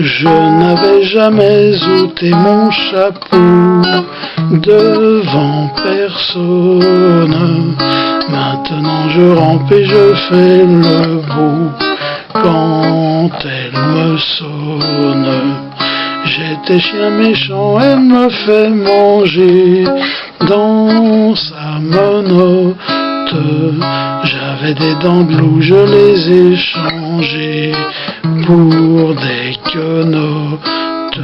Je n'avais jamais ôté mon chapeau devant personne. Maintenant je rampe et je fais le beau quand elle me sonne. J'étais chien méchant, elle me fait manger dans sa menotte. J'avais des dents de loup, je les ai changées pour des quenottes.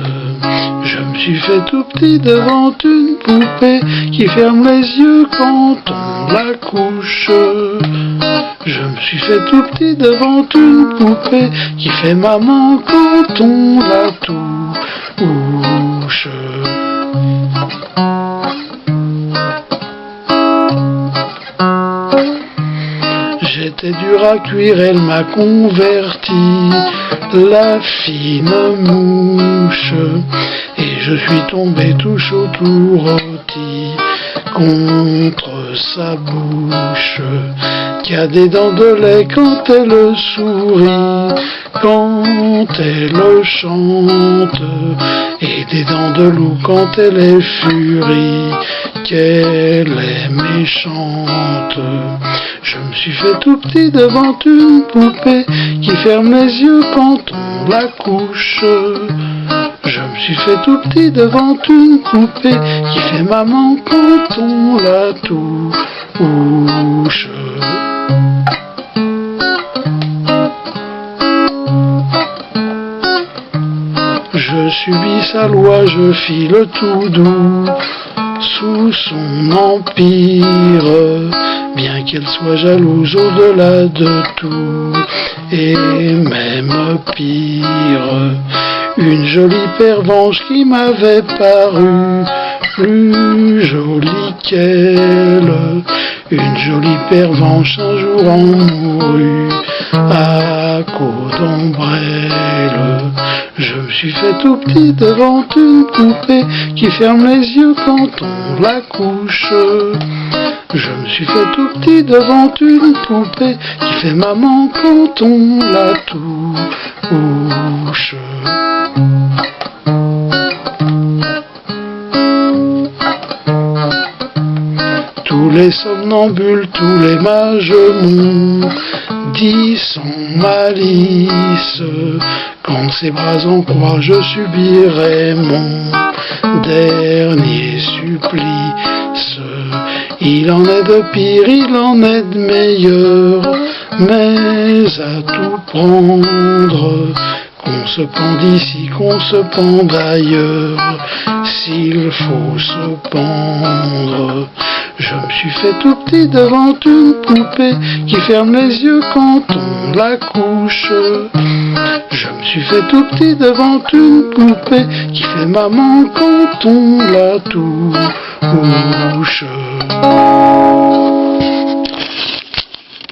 Je me suis fait tout petit devant une poupée qui ferme les yeux quand on la couche. Je me suis fait tout petit devant une poupée qui fait maman quand on la touche. J'étais dur à cuire, elle m'a converti, la fine mouche. Et je suis tombé tout chaud, tout rôti, contre sa bouche, qui a des dents de lait quand elle sourit, quand elle chante, et des dents de loup quand elle est furie, qu'elle est méchante. Je me suis fait tout petit devant une poupée qui ferme les yeux quand on la couche. Je me suis fait tout petit devant une poupée qui fait maman quand on la touche. Je subis sa loi, je file tout doux sous son empire, bien qu'elle soit jalouse au-delà de tout, et même pire. Une jolie pervenche qui m'avait paru plus jolie qu'elle, une jolie pervenche un jour en mourut à cause d'ombrelle. Je me suis fait tout petit devant une poupée qui ferme les yeux quand on la couche. Je me suis fait tout petit devant une poupée qui fait maman quand on la touche. Tous les somnambules, tous les mages m'ont dit sans malice, quand ses bras en croix je subirai mon dernier supplice. Il en est de pire, il en est de meilleur, mais à tout prendre, qu'on se pend ici, qu'on se pend d'ailleurs, s'il faut se pendre. Je me suis fait tout petit devant une poupée qui ferme les yeux quand on la couche. Je me suis fait tout petit devant une poupée qui fait maman quand on la touche.